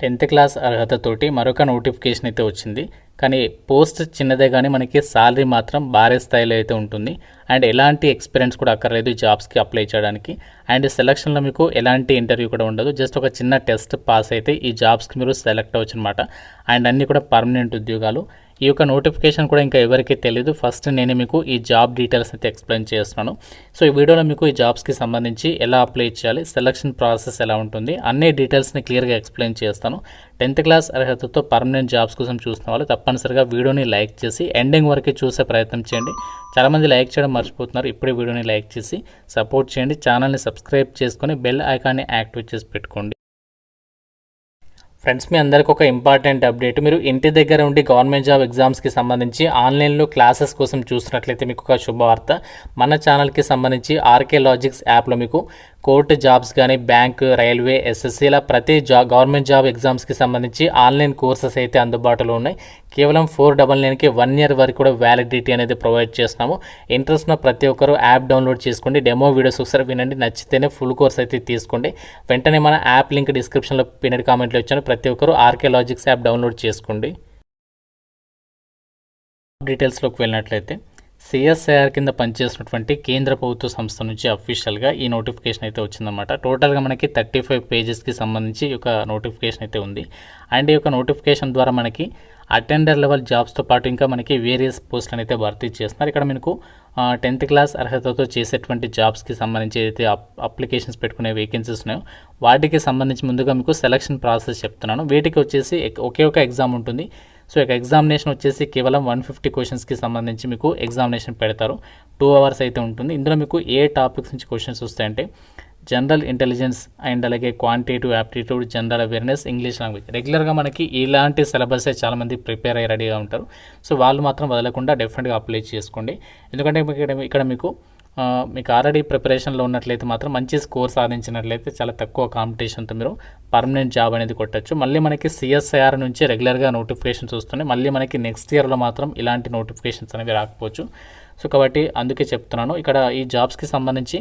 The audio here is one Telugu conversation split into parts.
10th క్లాస్ అర్హతతోటి మరొక నోటిఫికేషన్ అయితే వచ్చింది. కానీ పోస్ట్ చిన్నదే కానీ మనకి సాలరీ మాత్రం భారీ స్థాయిలో అయితే ఉంటుంది. అండ్ ఎలాంటి ఎక్స్పీరియన్స్ కూడా అక్కర్లేదు ఈ జాబ్స్కి అప్లై చేయడానికి. అండ్ సెలక్షన్లో మీకు ఎలాంటి ఇంటర్వ్యూ కూడా ఉండదు. జస్ట్ ఒక చిన్న టెస్ట్ పాస్ అయితే ఈ జాబ్స్కి మీరు సెలెక్ట్ అవ్వచ్చు అనమాట. అండ్ అన్నీ కూడా పర్మనెంట్ ఉద్యోగాలు. ఈ యొక్క నోటిఫికేషన్ కూడా ఇంకా ఎవరికీ తెలియదు. ఫస్ట్ నేను మీకు ఈ జాబ్ డీటెయిల్స్ అయితే ఎక్స్ప్లెయిన్ చేస్తున్నాను. సో ఈ వీడియోలో మీకు ఈ జాబ్స్కి సంబంధించి ఎలా అప్లై చేయాలి, సెలక్షన్ ప్రాసెస్ ఎలా ఉంటుంది, అన్ని డీటెయిల్స్ని క్లియర్గా ఎక్స్ప్లెయిన్ చేస్తాను. 10th క్లాస్ అర్హతతో పర్మనెంట్ జాబ్స్ కోసం చూస్తున్న వాళ్ళు తప్పనిసరిగా వీడియోని లైక్ చేసి ఎండింగ్ వరకు చూసే ప్రయత్నం చేయండి. చాలామంది లైక్ చేయడం మర్చిపోతున్నారు. ఇప్పుడే వీడియోని లైక్ చేసి సపోర్ట్ చేయండి. ఛానల్ని సబ్స్క్రైబ్ చేసుకొని బెల్ ఐకాన్ని యాక్టివేట్ చేసి పెట్టుకోండి. ఫ్రెండ్స్, మీ అందరికీ ఒక ఇంపార్టెంట్ అప్డేట్. మీరు ఇంటి దగ్గర ఉండి గవర్నమెంట్ జాబ్ ఎగ్జామ్స్కి సంబంధించి ఆన్లైన్లో క్లాసెస్ కోసం చూసినట్లయితే మీకు ఒక శుభవార్త. మన ఛానల్కి సంబంధించి ఆర్కే లాజిక్స్ యాప్లో మీకు కోర్టు జాబ్స్ కానీ, బ్యాంక్, రైల్వే, ఎస్ఎస్సీ ఇలా ప్రతి గవర్నమెంట్ జాబ్ ఎగ్జామ్స్కి సంబంధించి ఆన్లైన్ కోర్సెస్ అయితే అందుబాటులో ఉన్నాయి. కేవలం 499కి 1 year వరకు కూడా వ్యాలిడిటీ అనేది ప్రొవైడ్ చేస్తున్నాము. ఇంట్రెస్ట్ ఉన్న ప్రతి ఒక్కరు యాప్ డౌన్లోడ్ చేసుకోండి. డెమో వీడియోస్ ఒకసారి వినండి. నచ్చితేనే ఫుల్ కోర్స్ అయితే తీసుకోండి. వెంటనే మన యాప్ లింక్ డిస్క్రిప్షన్లో పిన్నెడ్ కామెంట్లో ఇచ్చాను. ప్రతి ఒక్కరు ఆర్కే లాజిక్స్ యాప్ డౌన్లోడ్ చేసుకోండి. డీటెయిల్స్లోకి వెళ్ళినట్లయితే సిఎస్ఐఆర్ కింద పనిచేసినటువంటి కేంద్ర ప్రభుత్వ సంస్థ నుంచి అఫీషియల్గా ఈ నోటిఫికేషన్ అయితే వచ్చిందన్నమాట. టోటల్గా మనకి 35 పేజెస్కి సంబంధించి ఈ యొక్క నోటిఫికేషన్ అయితే ఉంది. అండ్ ఈ యొక్క నోటిఫికేషన్ ద్వారా మనకి అటెండర్ లెవెల్ జాబ్స్తో పాటు ఇంకా మనకి వేరియస్ పోస్టులను అయితే భర్తీ చేస్తున్నారు. ఇక్కడ మీకు 10th క్లాస్ అర్హతతో చేసేటువంటి జాబ్స్కి సంబంధించి ఏదైతే అప్లికేషన్స్ పెట్టుకునే వేకెన్సీస్ ఉన్నాయో వాటికి సంబంధించి ముందుగా మీకు సెలక్షన్ ప్రాసెస్ చెప్తున్నాను. వీటికి వచ్చేసి ఒకే ఒక ఎగ్జామ్ ఉంటుంది. సో ఇక ఎగ్జామినేషన్ వచ్చేసి కేవలం 150 క్వశ్చన్స్కి సంబంధించి మీకు ఎగ్జామినేషన్ పెడతారు. 2 hours అయితే ఉంటుంది. ఇందులో మీకు ఏ టాపిక్స్ నుంచి క్వశ్చన్స్ వస్తాయంటే జనరల్ ఇంటెలిజెన్స్ అండ్ అలాగే quantitative aptitude, general awareness, English language. రెగ్యులర్గా మనకి ఇలాంటి సిలబసే చాలామంది ప్రిపేర్ అయ్యి రెడీగా ఉంటారు. సో వాళ్ళు మాత్రం వదలకుండా డెఫినెట్గా అప్లై చేసుకోండి. ఎందుకంటే ఇక్కడ మీకు ఆల్రెడీ ప్రిపరేషన్లో ఉన్నట్లయితే మాత్రం మంచి స్కోర్ సాధించినట్లయితే చాలా తక్కువ కాంపిటీషన్తో మీరు పర్మనెంట్ జాబ్ అనేది కొట్టచ్చు. మళ్ళీ మనకి సిఎస్ఐఆర్ నుంచి రెగ్యులర్గా నోటిఫికేషన్స్ వస్తున్నాయి. మళ్ళీ మనకి నెక్స్ట్ ఇయర్లో మాత్రం ఇలాంటి నోటిఫికేషన్స్ అనేవి రాకపోవచ్చు. సో కాబట్టి అందుకే చెప్తున్నాను, ఇక్కడ ఈ జాబ్స్కి సంబంధించి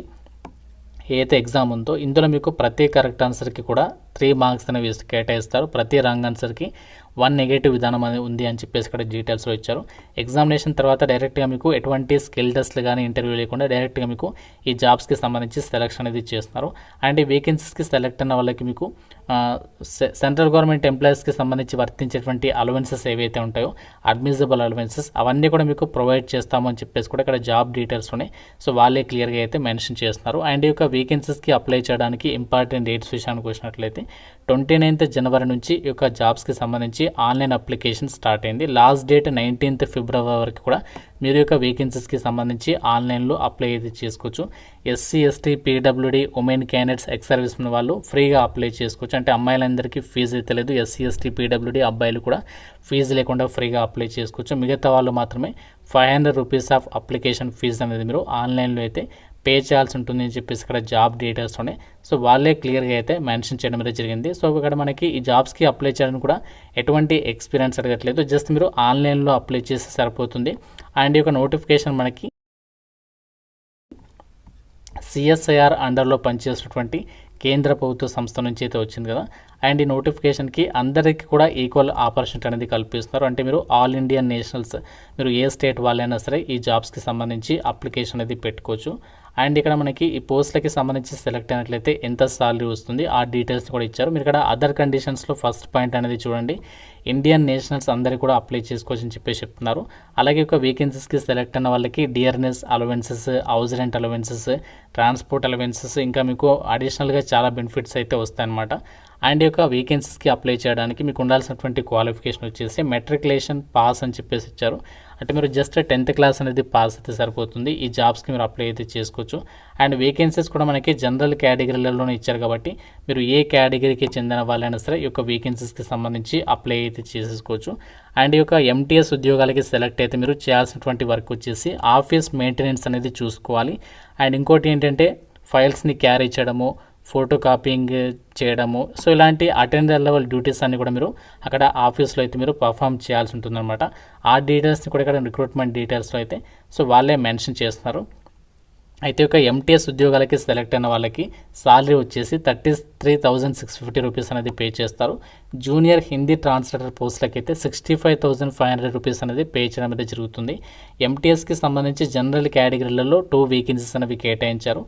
ఏదైతే ఎగ్జామ్ ఉందో ఇందులో మీకు ప్రతి కరెక్ట్ ఆన్సర్కి కూడా 3 marks అనేవి కేటాయిస్తారు. ప్రతి రాంగ్ ఆన్సర్కి 1 నెగటివ్ విధానం అనేది ఉంది అని చెప్పేసి ఇక్కడ డీటెయిల్స్లో ఇచ్చారు. ఎగ్జామినేషన్ తర్వాత డైరెక్ట్గా మీకు ఎటువంటి స్కిల్ టెస్ట్లు కానీ ఇంటర్వ్యూ లేకుండా డైరెక్ట్గా మీకు ఈ జాబ్స్కి సంబంధించి సెలక్షన్ అనేది చేస్తున్నారు. అండ్ ఈ వేకెన్సీస్కి సెలెక్ట్ అయిన వాళ్ళకి మీకు సెంట్రల్ గవర్నమెంట్ ఎంప్లాయీస్కి సంబంధించి వర్తించేటువంటి అలవెన్సెస్ ఏవైతే ఉంటాయో అడ్మిసిబుల్ అలవెన్సెస్ అవన్నీ కూడా మీకు ప్రొవైడ్ చేస్తాము అని చెప్పేసి కూడా ఇక్కడ జాబ్ డీటెయిల్స్ ఉన్నాయి. సో వాళ్ళే క్లియర్గా అయితే మెన్షన్ చేస్తున్నారు. అండ్ ఈ యొక్క వేకెన్సీస్కి అప్లై చేయడానికి ఇంపార్టెంట్ డేట్స్ విషయానికి వచ్చినట్లయితే 29th January నుంచి ఈ యొక్క జాబ్స్కి సంబంధించి ఆన్లైన్ అప్లికేషన్ స్టార్ట్ అయింది. లాస్ట్ డేట్ 19th February వరకు కూడా మీరు యొక్క వేకెన్సీస్కి సంబంధించి ఆన్లైన్లో అప్లై అయితే చేసుకోవచ్చు. SC, ST, PWD, women candidates, ex service వాళ్ళు ఫ్రీగా అప్లై చేసుకోవచ్చు. అంటే అమ్మాయిలందరికీ ఫీజు అయితే లేదు. ఎస్సీ, ఎస్టీ, పీడబ్ల్యూడీ అబ్బాయిలు కూడా ఫీజు లేకుండా ఫ్రీగా అప్లై చేసుకోవచ్చు. మిగతా వాళ్ళు మాత్రమే 500 rupees ఆఫ్ అప్లికేషన్ ఫీజు అనేది మీరు ఆన్లైన్లో అయితే పే చేయాల్సి ఉంటుంది అని చెప్పేసి ఇక్కడ జాబ్ డీటెయిల్స్ ఉన్నాయి. సో వాళ్ళే క్లియర్గా అయితే మెన్షన్ చేయడం అయితే జరిగింది. సో ఇక్కడ మనకి ఈ జాబ్స్కి అప్లై చేయడానికి కూడా ఎటువంటి ఎక్స్పీరియన్స్ అడగట్లేదు. జస్ట్ మీరు ఆన్లైన్లో అప్లై చేస్తే సరిపోతుంది. అండ్ ఈ యొక్క నోటిఫికేషన్ మనకి సిఎస్ఐఆర్ అండర్లో పనిచేసినటువంటి కేంద్ర ప్రభుత్వ సంస్థ నుంచి అయితే వచ్చింది కదా. అండ్ ఈ నోటిఫికేషన్కి అందరికీ కూడా ఈక్వల్ ఆపర్చునిటీ అనేది కల్పిస్తున్నారు. అంటే మీరు ఆల్ ఇండియన్ నేషనల్స్, మీరు ఏ స్టేట్ వాళ్ళైనా సరే ఈ జాబ్స్కి సంబంధించి అప్లికేషన్ అనేది పెట్టుకోవచ్చు. అండ్ ఇక్కడ మనకి ఈ పోస్టులకి సంబంధించి సెలెక్ట్ అయినట్లయితే ఎంత సాలరీ వస్తుంది ఆ డీటెయిల్స్ కూడా ఇచ్చారు. మీరు ఇక్కడ అదర్ కండిషన్స్లో ఫస్ట్ పాయింట్ అనేది చూడండి, ఇండియన్ నేషనల్స్ అందరికీ కూడా అప్లై చేసుకోవచ్చు అని చెప్పేసి చెప్తున్నారు. అలాగే ఒక వేకెన్సీస్కి సెలెక్ట్ అయిన వాళ్ళకి dearness allowances, house rent allowances, transport allowances, ఇంకా మీకు అడిషనల్గా చాలా బెనిఫిట్స్ అయితే వస్తాయన్నమాట. అండ్ ఈ యొక్క వేకెన్సీస్కి అప్లై చేయడానికి మీకు ఉండాల్సినటువంటి క్వాలిఫికేషన్ వచ్చేసి మెట్రికులేషన్ పాస్ అని చెప్పేసి ఇచ్చారు. అంటే మీరు జస్ట్ 10th క్లాస్ అనేది పాస్ అయితే సరిపోతుంది. ఈ జాబ్స్కి మీరు అప్లై అయితే చేసుకోవచ్చు. అండ్ వేకెన్సీస్ కూడా మనకి జనరల్ కేటగిరీలలోనే ఇచ్చారు కాబట్టి మీరు ఏ కేటగిరీకి చెందిన వాళ్ళైనా సరే ఈ యొక్క వేకెన్సీస్కి సంబంధించి అప్లై అయితే చేసేసుకోవచ్చు. అండ్ ఈ యొక్క ఎంటీఎస్ ఉద్యోగాలకి సెలెక్ట్ అయితే మీరు చేయాల్సినటువంటి వర్క్ వచ్చేసి ఆఫీస్ మెయింటెనెన్స్ అనేది చూసుకోవాలి. అండ్ ఇంకోటి ఏంటంటే ఫైల్స్ని క్యారీ చేయడము, ఫోటో కాపీయింగ్ చేయడము, సో ఇలాంటి అటెండర్ లెవెల్ డ్యూటీస్ అన్ని కూడా మీరు అక్కడ ఆఫీస్లో అయితే మీరు పర్ఫామ్ చేయాల్సి ఉంటుందన్నమాట. ఆ డీటెయిల్స్ని కూడా ఇక్కడ రిక్రూట్మెంట్ డీటెయిల్స్లో అయితే సో వాళ్ళే మెన్షన్ చేస్తున్నారు. అయితే ఒక ఎంటీఎస్ ఉద్యోగాలకి సెలెక్ట్ అయిన వాళ్ళకి సాలరీ వచ్చేసి 33,650 రూపీస్ అనేది పే చేస్తారు. జూనియర్ హిందీ ట్రాన్స్లేటర్ పోస్టులకి అయితే 65,500 రూపీస్ అనేది పే చేయడం అనేది జరుగుతుంది. ఎంటీఎస్కి సంబంధించి జనరల్ కేటగిరీలలో 2 వేకెన్సీస్ అనేవి కేటాయించారు.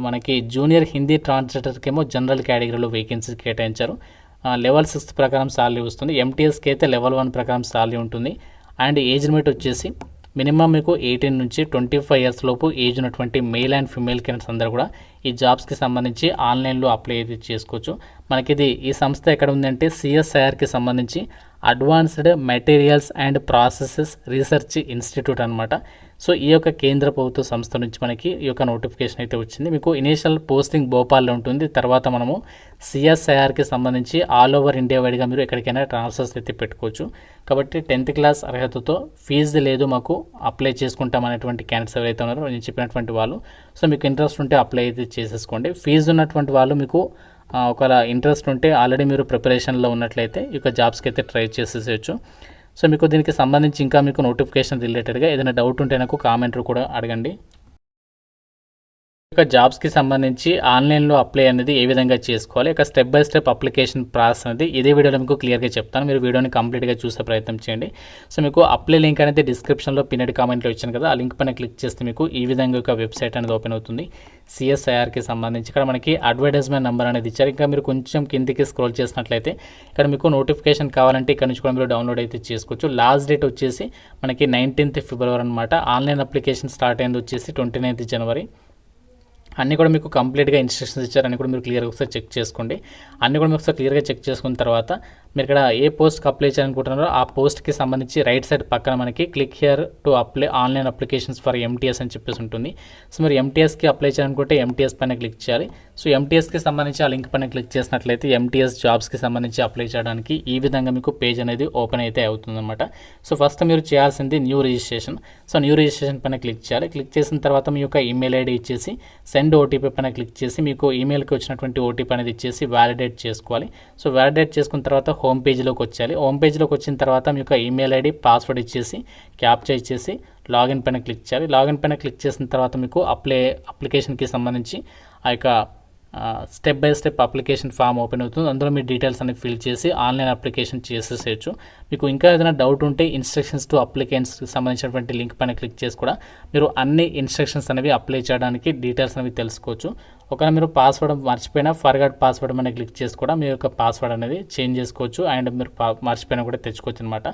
మనకి జూనియర్ హిందీ ట్రాన్స్లేటర్కి ఏమో జనరల్ కేటగిరీలో వేకెన్సీస్ కేటాయించారు. లెవెల్ 6 ప్రకారం సాలరీ వస్తుంది. ఎంటీఎస్కి అయితే లెవెల్ 1 ప్రకారం సాలరీ ఉంటుంది. అండ్ ఏజ్ లిమిట్ వచ్చేసి మినిమం మీకు 18 నుంచి 25 ఇయర్స్ లోపు ఏజ్ ఉన్నటువంటి మేల్ అండ్ ఫిమేల్ క్యాండిడేట్స్ అందరూ కూడా ఈ జాబ్స్కి సంబంధించి ఆన్లైన్లో అప్లై అయితే చేసుకోవచ్చు. మనకి ఈ సంస్థ ఎక్కడ ఉందంటే సిఎస్ఐఆర్కి సంబంధించి advanced materials and processes research institute అనమాట. సో ఈ యొక్క కేంద్ర ప్రభుత్వ సంస్థ నుంచి మనకి ఈ యొక్క నోటిఫికేషన్ అయితే వచ్చింది. మీకు ఇనీషియల్ పోస్టింగ్ భోపాల్లో ఉంటుంది. తర్వాత మనము సిఎస్ఐఆర్కి సంబంధించి ఆల్ ఓవర్ ఇండియా వైడ్గా మీరు ఎక్కడికైనా ట్రాన్స్ఫర్స్ అయితే పెట్టుకోవచ్చు. కాబట్టి 10th క్లాస్ అర్హతతో ఫీజు లేదు మాకు అప్లై చేసుకుంటాం అనేటువంటి క్యాండిడేట్స్ ఎవరైతే ఉన్నారో నేను చెప్పినటువంటి వాళ్ళు, సో మీకు ఇంట్రెస్ట్ ఉంటే అప్లై అయితే చేసేసుకోండి. ఫీజు ఉన్నటువంటి వాళ్ళు మీకు ఒకవేళ ఇంట్రెస్ట్ ఉంటే ఆల్రెడీ మీరు ప్రిపరేషన్లో ఉన్నట్లయితే ఈ యొక్క జాబ్స్కి అయితే ట్రై చేసేసేయచ్చు. సో మీకు దీనికి సంబంధించి ఇంకా మీకు నోటిఫికేషన్ రిలేటెడ్గా ఏదైనా డౌట్ ఉంటే నాకు కామెంట్ కూడా అడగండి. ఇక జాబ్స్కి సంబంధించి ఆన్లైన్లో అప్లై అనేది ఏ విధంగా చేసుకోవాలి, ఇక step by step application process అనేది ఇదే వీడియోలో మీకు క్లియర్గా చెప్తాను. మీరు వీడియోని కంప్లీట్గా చూసే ప్రయత్నం చేయండి. సో మీకు అప్లై లింక్ అనేది డిస్క్రిప్షన్లో పిన్నెడ్ కామెంట్లో ఇచ్చాను కదా, ఆ లింక్ పైన క్లిక్ చేస్తే మీకు ఈ విధంగా ఒక వెబ్సైట్ అనేది ఓపెన్ అవుతుంది. సిఎస్ఐఆర్కి సంబంధించి ఇక్కడ మనకి అడ్వర్టైజ్మెంట్ నెంబర్ అనేది ఇచ్చారు. ఇంకా మీరు కొంచెం కిందికి స్క్రోల్ చేసినట్లయితే ఇక్కడ మీకు నోటిఫికేషన్ కావాలంటే ఇక్కడ నుంచి కూడా మీరు డౌన్లోడ్ అయితే చేసుకోవచ్చు. లాస్ట్ డేట్ వచ్చేసి మనకి 19th ఫిబ్రవరి అనమాట. ఆన్లైన్ అప్లికేషన్ స్టార్ట్ అయింది వచ్చేసి 29th జనవరి. అన్నీ కూడా మీకు కంప్లీట్గా ఇన్స్ట్రక్షన్స్ ఇచ్చారు. అన్నీ కూడా మీరు క్లియర్గా ఒకసారి చెక్ చేసుకోండి. అన్నీ కూడా మీరు ఒకసారి క్లియర్గా చెక్ చేసుకున్న తర్వాత మీరు ఇక్కడ ఏ పోస్ట్కి అప్లై చేయాలనుకుంటున్నారో ఆ పోస్ట్కి సంబంధించి రైట్ సైడ్ పక్కన మనకి click here to apply online applications for MTS అని చెప్పేసి ఉంటుంది. సో మీరు ఎంటీఎస్కి అప్లై చేయాలనుకుంటే ఎంటీఎస్ పైన క్లిక్ చేయాలి. సో ఎంటీఎస్కి సంబంధించి ఆ లింక్ పైన క్లిక్ చేసినట్లయితే ఎంటీఎస్ జాబ్స్కి సంబంధించి అప్లై చేయడానికి ఈ విధంగా మీకు పేజ్ అనేది ఓపెన్ అయితే అవుతుందన్నమాట. సో ఫస్ట్ మీరు చేయాల్సింది new registration. So new registration పైన క్లిక్ చేయాలి. క్లిక్ చేసిన తర్వాత మీ యొక్క ఈమెయిల్ ఐడి ఇచ్చేసి సెండ్ ఓటీపీ పైన క్లిక్ చేసి మీకు ఈమెయిల్కి వచ్చినటువంటి ఓటీపీ అనేది ఇచ్చేసి వ్యాలిడేట్ చేసుకోవాలి. సో వ్యాలిడేట్ చేసుకున్న తర్వాత హోమ్ పేజ్లోకి వచ్చేయాలి. హోమ్ పేజ్లోకి వచ్చిన తర్వాత మీ యొక్క ఈమెయిల్ ఐడి పాస్వర్డ్ ఇచ్చేసి క్యాప్చా ఇచ్చేసి లాగిన్ పైన క్లిక్ చేయాలి. లాగిన్ పైన క్లిక్ చేసిన తర్వాత మీకు అప్లికేషన్కి సంబంధించి ఆ యొక్క step by step application form open అవుతుంది. అందులో మీ డీటెయిల్స్ అనేవి ఫిల్ చేసి ఆన్లైన్ అప్లికేషన్ చేసేసేయచ్చు. మీకు ఇంకా ఏదైనా డౌట్ ఉంటే ఇన్స్ట్రక్షన్స్ టు అప్లికెంట్స్కి సంబంధించినటువంటి లింక్ పైన క్లిక్ చేసి కూడా మీరు అన్ని ఇన్స్ట్రక్షన్స్ అనేవి అప్లై చేయడానికి డీటెయిల్స్ అనేవి తెలుసుకోవచ్చు. ఒకవేళ మీరు పాస్వర్డ్ మర్చిపోయినా ఫర్గాట్ పాస్వర్డ్ మీద క్లిక్ చేసి కూడా మీ యొక్క పాస్వర్డ్ అనేది చేంజ్ చేసుకోవచ్చు. అండ్ మీరు మర్చిపోయినా కూడా తెచ్చుకోవచ్చు అనమాట.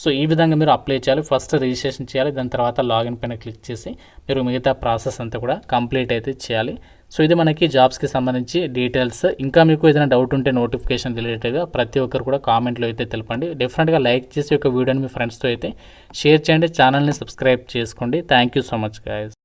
సో ఈ విధంగా మీరు అప్లై చేయాలి. ఫస్ట్ రిజిస్ట్రేషన్ చేయాలి, దాని తర్వాత లాగిన్ పైన క్లిక్ చేసి మీరు మిగతా ప్రాసెస్ అంతా కూడా కంప్లీట్ అయితే చేయాలి. సో ఇది మనకి జాబ్స్కి సంబంధించి డీటెయిల్స్. ఇంకా మీకు ఏదైనా డౌట్ ఉంటే నోటిఫికేషన్ రిలేటెడ్గా ప్రతి ఒక్కరు కూడా కామెంట్లో అయితే తెలపండి. డెఫినెట్గా లైక్ చేసి ఒక వీడియోని మీ ఫ్రెండ్స్తో అయితే షేర్ చేయండి. ఛానల్ని సబ్స్క్రైబ్ చేసుకోండి. Thank you so much guys.